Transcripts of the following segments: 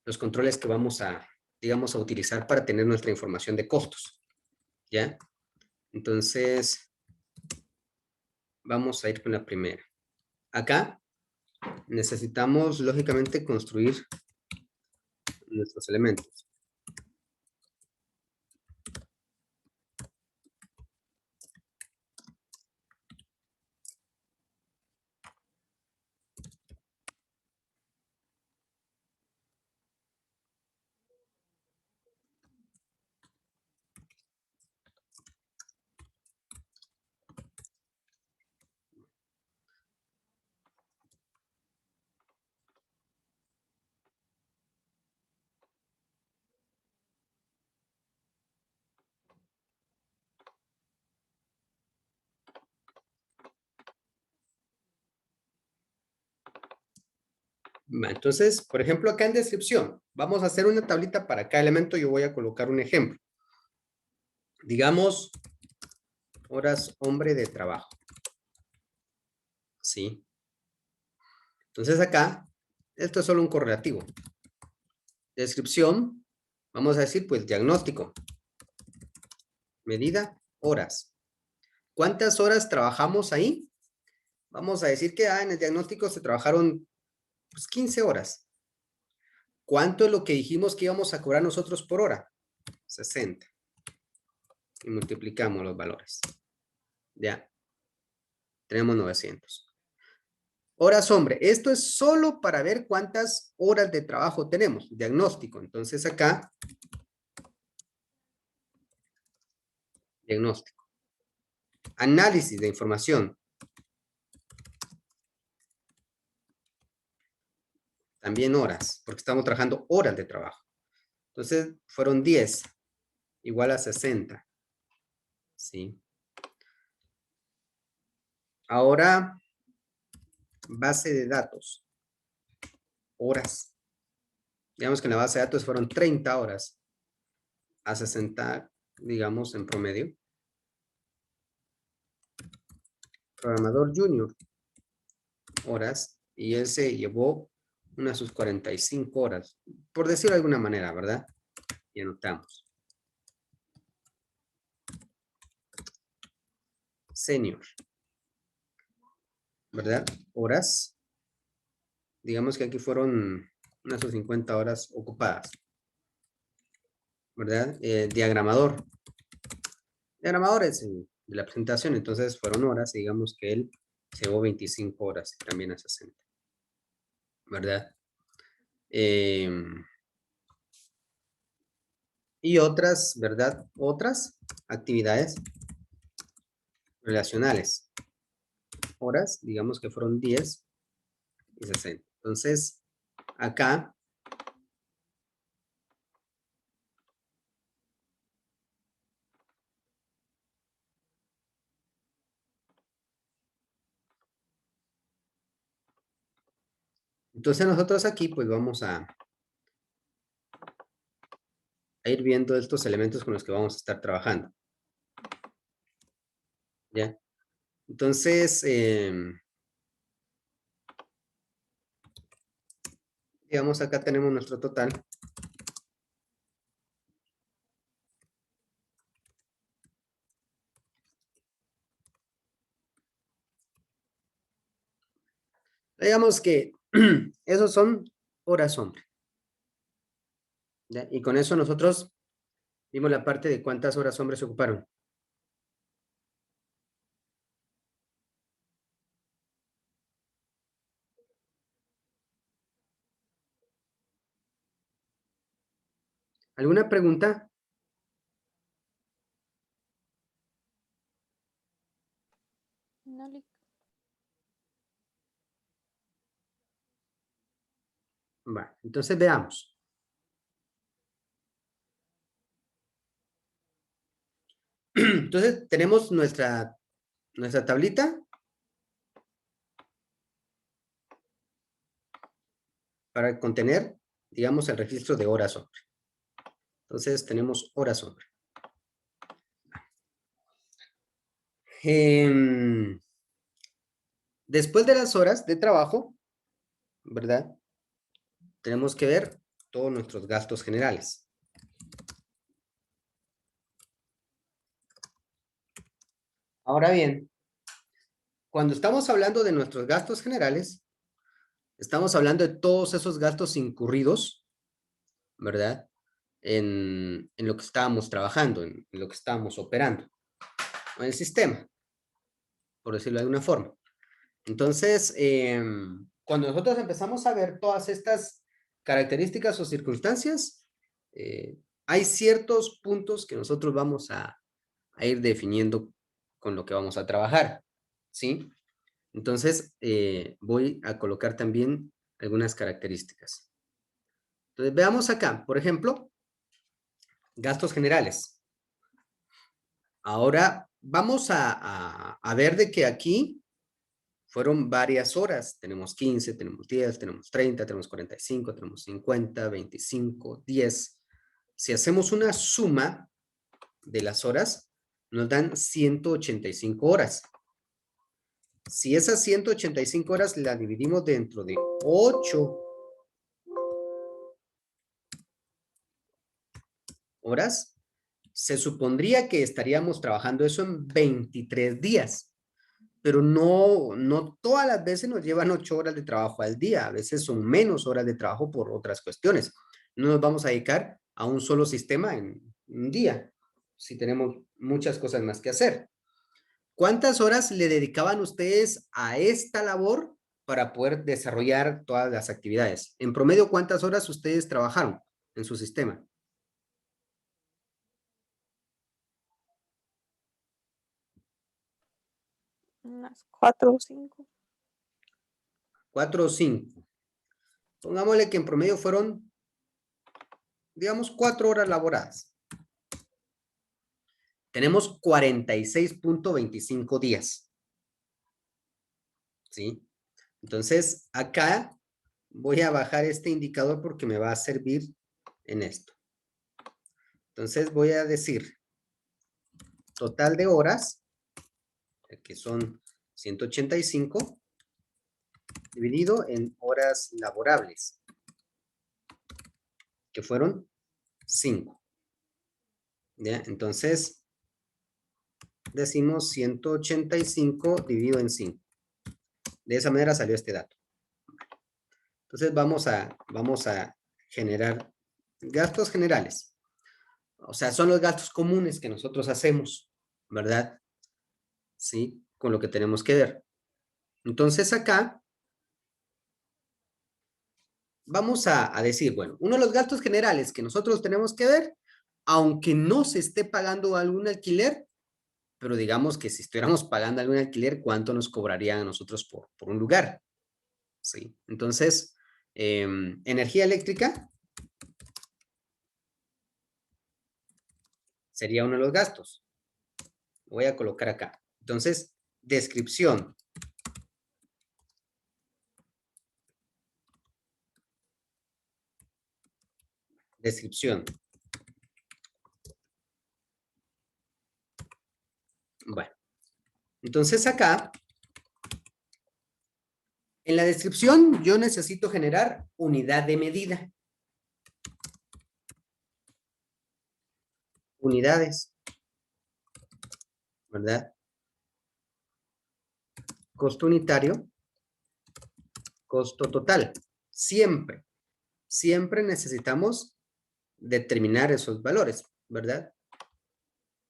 los controles que vamos a, digamos, a utilizar para tener nuestra información de costos, ¿ya? Entonces, vamos a ir con la primera. Acá necesitamos, lógicamente, construir nuestros elementos. Entonces, por ejemplo, acá en descripción, vamos a hacer una tablita para cada elemento. Yo voy a colocar un ejemplo. Digamos, horas hombre de trabajo. ¿Sí? Entonces acá, esto es solo un correlativo. Descripción, vamos a decir, pues, diagnóstico. Medida, horas. ¿Cuántas horas trabajamos ahí? Vamos a decir que en el diagnóstico se trabajaron pues, 15 horas. ¿Cuánto es lo que dijimos que íbamos a cobrar nosotros por hora? 60. Y multiplicamos los valores. Ya. Tenemos 900. Horas hombre. Esto es solo para ver cuántas horas de trabajo tenemos. Diagnóstico. Entonces acá. Diagnóstico. Análisis de información. También horas. Porque estamos trabajando horas de trabajo. Entonces fueron 10. Igual a 60. ¿Sí? Ahora, base de datos. Horas. Digamos que en la base de datos fueron 30 horas. A 60, digamos, en promedio. Programador junior. Horas. Y él se llevó unas sus 45 horas. Por decirlo de alguna manera, ¿verdad? Y anotamos. Senior. ¿Verdad? Horas. Digamos que aquí fueron unas sus 50 horas ocupadas. ¿Verdad? Diagramador. Diagramador es de la presentación, entonces fueron horas, y digamos que él se llevó 25 horas, también a 60. ¿Verdad? Y otras, ¿verdad? Otras actividades relacionales. Horas, digamos que fueron 10 y 60. Entonces, acá entonces nosotros aquí pues vamos a ir viendo estos elementos con los que vamos a estar trabajando. ¿Ya? Entonces, digamos acá tenemos nuestro total. Digamos que esos son horas hombre. ¿Ya? Y con eso nosotros vimos la parte de cuántas horas hombres se ocuparon. ¿Alguna pregunta? No le... Va, entonces veamos. Entonces tenemos nuestra tablita para contener, digamos, el registro de horas hombre. Entonces tenemos horas hombre. Después de las horas de trabajo, ¿verdad? Tenemos que ver todos nuestros gastos generales. Ahora bien, cuando estamos hablando de nuestros gastos generales, estamos hablando de todos esos gastos incurridos, ¿verdad? En lo que estábamos trabajando, en lo que estábamos operando, en el sistema, por decirlo de alguna forma. Entonces, cuando nosotros empezamos a ver todas estas características o circunstancias, hay ciertos puntos que nosotros vamos a ir definiendo con lo que vamos a trabajar, ¿sí? Entonces, voy a colocar también algunas características. Entonces, veamos acá, por ejemplo, gastos generales. Ahora, vamos a ver de que aquí fueron varias horas. Tenemos 15, tenemos 10, tenemos 30, tenemos 45, tenemos 50, 25, 10. Si hacemos una suma de las horas, nos dan 185 horas. Si esas 185 horas la dividimos dentro de 8 horas, se supondría que estaríamos trabajando eso en 23 días. Pero no todas las veces nos llevan 8 horas de trabajo al día, a veces son menos horas de trabajo por otras cuestiones. No nos vamos a dedicar a un solo sistema en un día, si tenemos muchas cosas más que hacer. ¿Cuántas horas le dedicaban ustedes a esta labor para poder desarrollar todas las actividades? En promedio, ¿cuántas horas ustedes trabajaron en su sistema? Unas 4 o 5. 4 o 5. Pongámosle que en promedio fueron, digamos, 4 horas laboradas. Tenemos 46.25 días. ¿Sí? Entonces, acá voy a bajar este indicador porque me va a servir en esto. Entonces, voy a decir total de horas, que son 185, dividido en horas laborables, que fueron 5. ¿Ya? Entonces, decimos 185 dividido en 5. De esa manera salió este dato. Entonces, vamos a generar gastos generales. O sea, son los gastos comunes que nosotros hacemos, ¿verdad? Sí, con lo que tenemos que ver. Entonces, acá vamos a decir, bueno, uno de los gastos generales que nosotros tenemos que ver, aunque no se esté pagando algún alquiler, pero digamos que si estuviéramos pagando algún alquiler, ¿cuánto nos cobrarían a nosotros por un lugar? Sí, entonces, energía eléctrica sería uno de los gastos. Lo voy a colocar acá. Entonces, descripción. Descripción. Bueno, entonces acá, en la descripción, yo necesito generar unidad de medida. Unidades, ¿verdad? Costo unitario, costo total. Siempre, siempre necesitamos determinar esos valores, ¿verdad?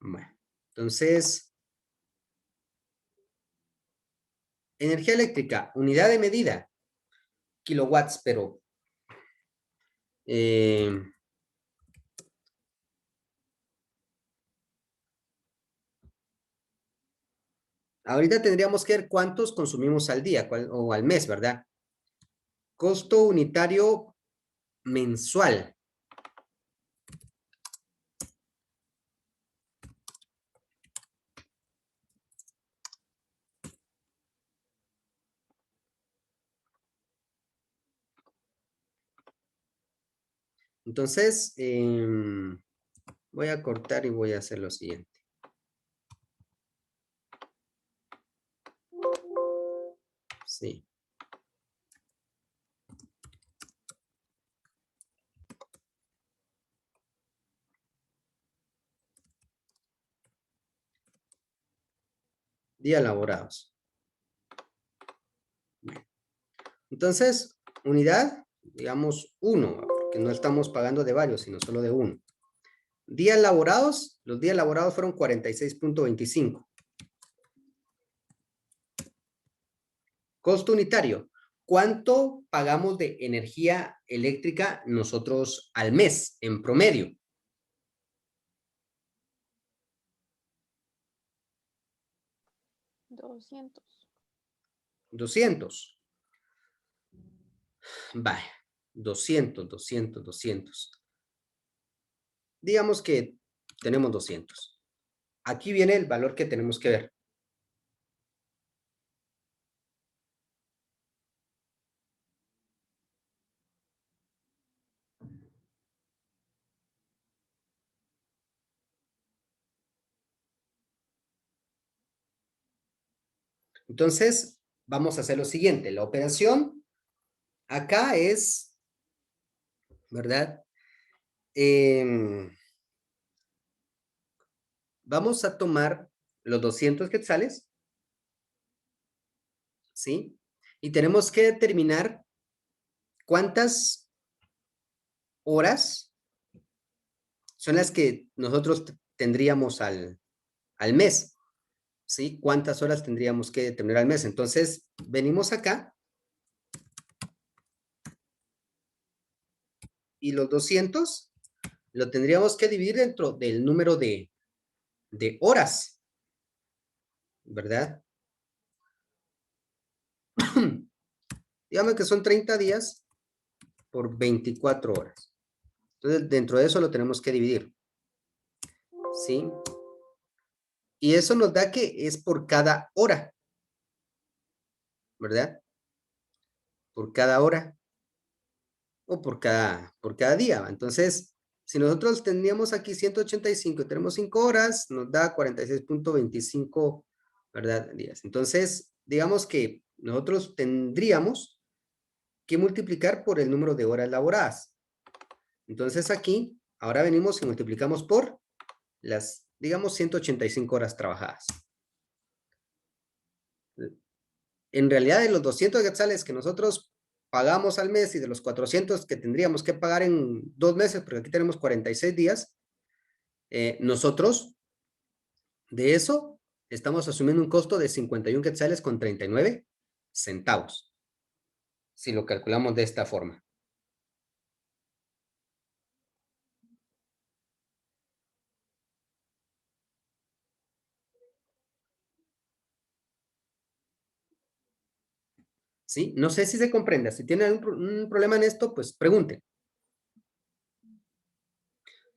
Bueno, entonces, energía eléctrica, unidad de medida, kilowatts, pero ahorita tendríamos que ver cuántos consumimos al día o al mes, ¿verdad? Costo unitario mensual. Entonces, voy a cortar y voy a hacer lo siguiente. Sí. días laborados. Entonces, unidad, digamos 1, porque no estamos pagando de varios, sino solo de 1. Días laborados, los días laborados fueron 46.25. Costo unitario. ¿Cuánto pagamos de energía eléctrica nosotros al mes en promedio? 200. 200. Vaya, 200. Digamos que tenemos 200. Aquí viene el valor que tenemos que ver. Entonces, vamos a hacer lo siguiente. La operación acá es, ¿verdad? Vamos a tomar los 200 quetzales, ¿sí? Y tenemos que determinar cuántas horas son las que nosotros tendríamos al mes, ¿sí? ¿Cuántas horas tendríamos que determinar al mes? Entonces, venimos acá y los 200 lo tendríamos que dividir dentro del número de horas, ¿verdad? Digamos que son 30 días por 24 horas. Entonces, dentro de eso lo tenemos que dividir, ¿sí? Y eso nos da que es por cada hora, ¿verdad? Por cada hora o por cada día. Entonces, si nosotros tendríamos aquí 185 y tenemos 5 horas, nos da 46.25, ¿verdad? Días. Entonces, digamos que nosotros tendríamos que multiplicar por el número de horas laboradas. Entonces aquí, ahora venimos y multiplicamos por las, digamos, 185 horas trabajadas. En realidad, de los 200 quetzales que nosotros pagamos al mes y de los 400 que tendríamos que pagar en 2 meses, porque aquí tenemos 46 días, nosotros de eso estamos asumiendo un costo de 51 quetzales con 39 centavos, si lo calculamos de esta forma. ¿Sí? No sé si se comprende. Si tienen un problema en esto, pues pregunten.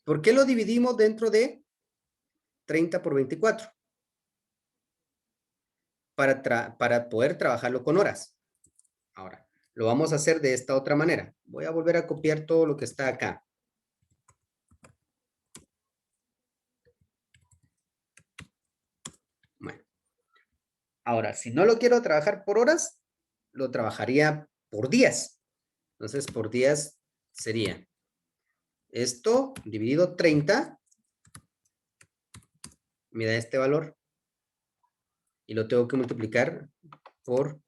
¿Por qué lo dividimos dentro de 30 por 24? Para poder trabajarlo con horas. Ahora, lo vamos a hacer de esta otra manera. Voy a volver a copiar todo lo que está acá. Bueno. Ahora, si no lo quiero trabajar por horas, lo trabajaría por días. Entonces, por días sería esto dividido 30, me da este valor, y lo tengo que multiplicar por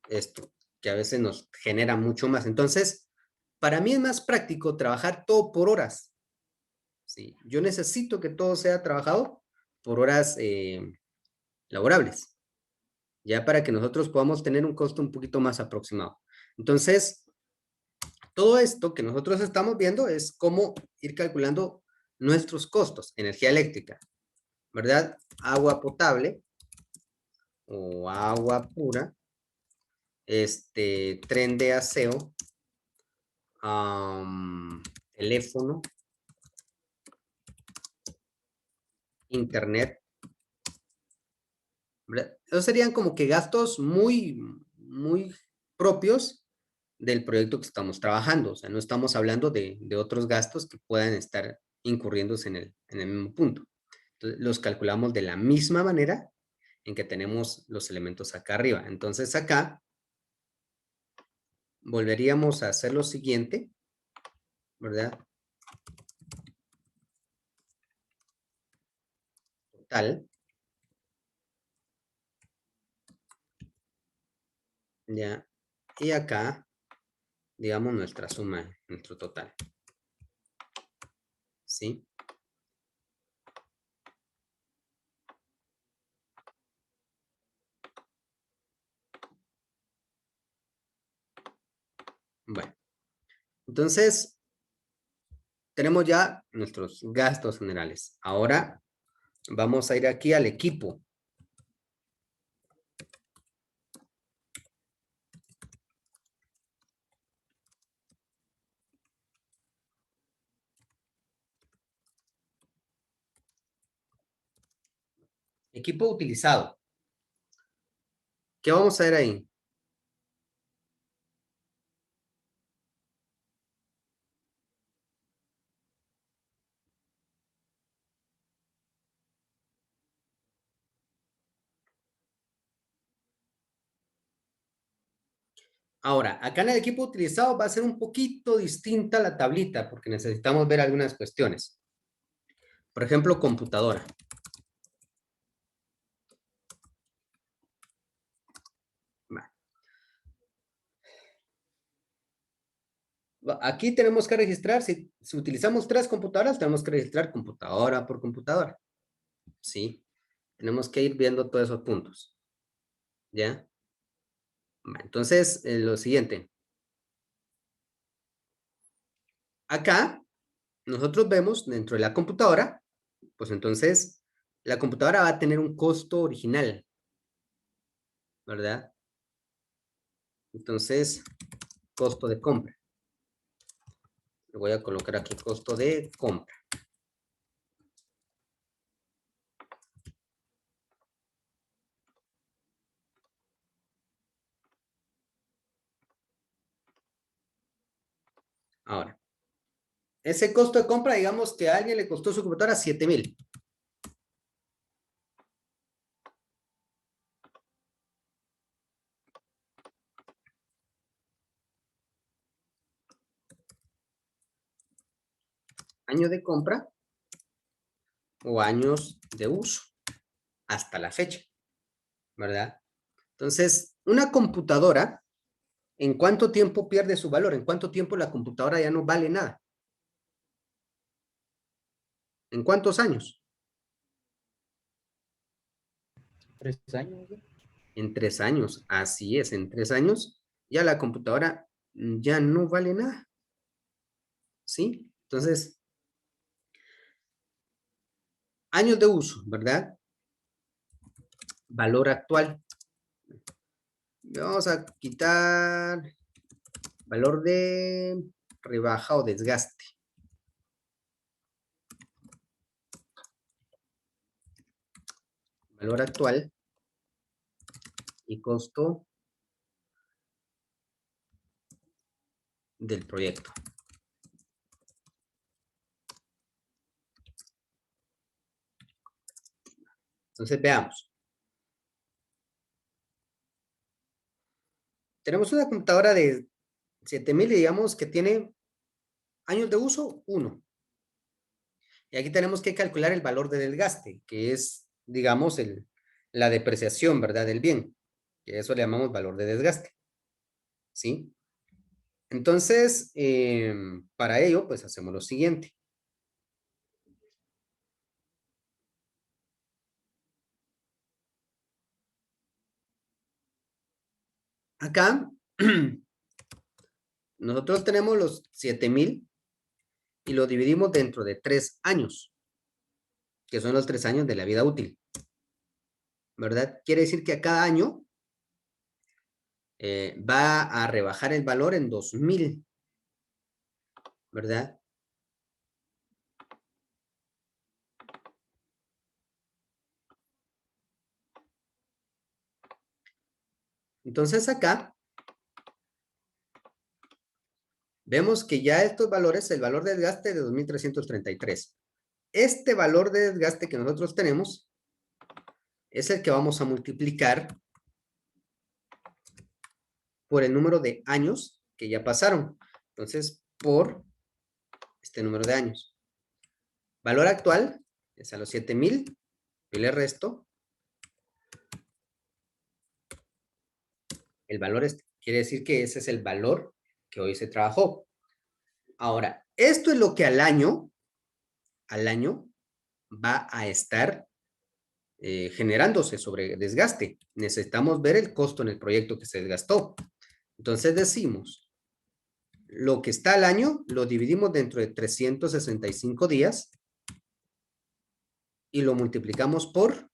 esto, que a veces nos genera mucho más. Entonces, para mí es más práctico trabajar todo por horas. ¿Sí? Yo necesito que todo sea trabajado por horas laborables, ya para que nosotros podamos tener un costo un poquito más aproximado. Entonces, todo esto que nosotros estamos viendo es cómo ir calculando nuestros costos. Energía eléctrica, ¿verdad? Agua potable o agua pura, tren de aseo, teléfono, internet, ¿verdad? Esos serían como que gastos muy, muy propios del proyecto que estamos trabajando. O sea, no estamos hablando de otros gastos que puedan estar incurriéndose en el mismo punto. Entonces, los calculamos de la misma manera en que tenemos los elementos acá arriba. Entonces, acá volveríamos a hacer lo siguiente, ¿verdad? Total. Ya. Y acá, digamos, nuestra suma, nuestro total. ¿Sí? Bueno. Entonces, tenemos ya nuestros gastos generales. Ahora, vamos a ir aquí al equipo. Equipo utilizado. ¿Qué vamos a ver ahí? Ahora, acá en el equipo utilizado va a ser un poquito distinta la tablita porque necesitamos ver algunas cuestiones. Por ejemplo, computadora. Aquí tenemos que registrar, si utilizamos 3 computadoras, tenemos que registrar computadora por computadora. ¿Sí? Tenemos que ir viendo todos esos puntos. ¿Ya? Entonces, lo siguiente. Acá, nosotros vemos dentro de la computadora, pues entonces, la computadora va a tener un costo original, ¿verdad? Entonces, costo de compra. Le voy a colocar aquí costo de compra. Ahora, ese costo de compra, digamos que a alguien le costó su computadora 7,000. Año de compra o años de uso hasta la fecha, ¿verdad? Entonces, una computadora, ¿en cuánto tiempo pierde su valor? ¿En cuánto tiempo la computadora ya no vale nada? ¿En cuántos años? 3 años. En 3 años, así es, en 3 años ya la computadora ya no vale nada, ¿sí? Entonces, años de uso, ¿verdad? Valor actual. Vamos a quitar valor de rebaja o desgaste. Valor actual y costo del proyecto. Entonces, veamos. Tenemos una computadora de 7,000 y digamos que tiene años de uso, 1. Y aquí tenemos que calcular el valor de desgaste, que es, digamos, la depreciación, ¿verdad? Del bien. Que eso le llamamos valor de desgaste. ¿Sí? Entonces, para ello, pues hacemos lo siguiente. Acá, nosotros tenemos los 7,000 y lo dividimos dentro de 3 años, que son los 3 años de la vida útil. ¿Verdad? Quiere decir que a cada año va a rebajar el valor en 2,000, ¿verdad? Entonces acá vemos que ya estos valores, el valor de desgaste de 2,333. Este valor de desgaste que nosotros tenemos es el que vamos a multiplicar por el número de años que ya pasaron. Entonces, por este número de años. Valor actual es a los 7,000, yo le resto El valor quiere decir que ese es el valor que hoy se trabajó. Ahora, esto es lo que al año va a estar generándose sobre desgaste. Necesitamos ver el costo en el proyecto que se desgastó. Entonces decimos, lo que está al año lo dividimos dentro de 365 días y lo multiplicamos por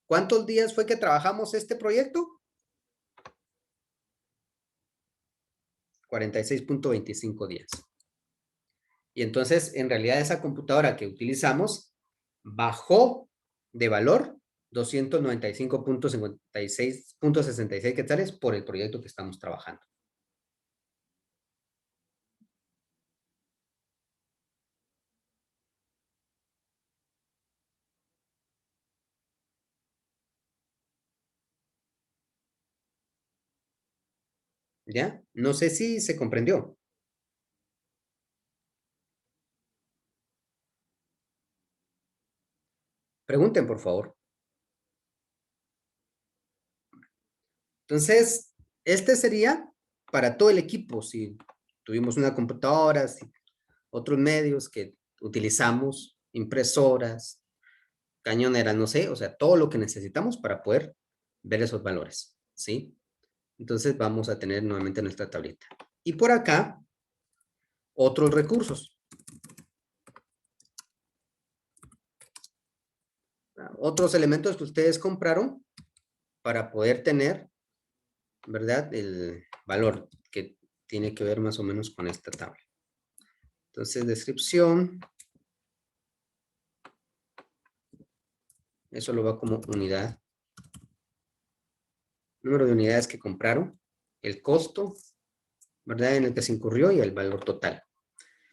¿cuántos días fue que trabajamos este proyecto? 46.25 días. Y entonces, en realidad, esa computadora que utilizamos bajó de valor 295.66 quetzales por el proyecto que estamos trabajando. ¿Ya? No sé si se comprendió. Pregunten, por favor. Entonces, este sería para todo el equipo. Si tuvimos una computadora, si otros medios que utilizamos, impresoras, cañoneras, no sé, o sea, todo lo que necesitamos para poder ver esos valores, ¿sí? Entonces vamos a tener nuevamente nuestra tablita. Y por acá, otros recursos. Otros elementos que ustedes compraron para poder tener, ¿verdad? El valor que tiene que ver más o menos con esta tabla. Entonces, descripción. Eso lo va como unidad. Número de unidades que compraron, el costo, ¿verdad? En el que se incurrió y el valor total.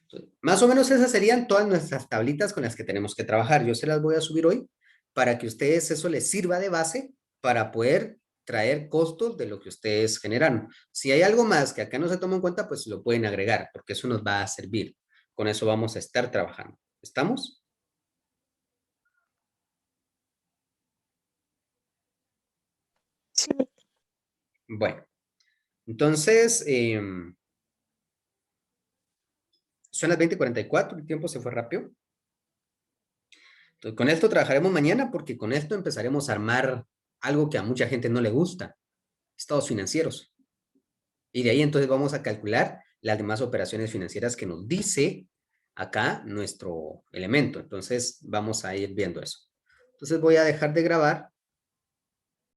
Entonces, más o menos esas serían todas nuestras tablitas con las que tenemos que trabajar. Yo se las voy a subir hoy para que ustedes eso les sirva de base para poder traer costos de lo que ustedes generaron. Si hay algo más que acá no se toma en cuenta, pues lo pueden agregar, porque eso nos va a servir. Con eso vamos a estar trabajando. ¿Estamos? Sí. Bueno, entonces, son las 20:44, el tiempo se fue rápido. Entonces, con esto trabajaremos mañana porque con esto empezaremos a armar algo que a mucha gente no le gusta, estados financieros. Y de ahí entonces vamos a calcular las demás operaciones financieras que nos dice acá nuestro elemento. Entonces vamos a ir viendo eso. Entonces voy a dejar de grabar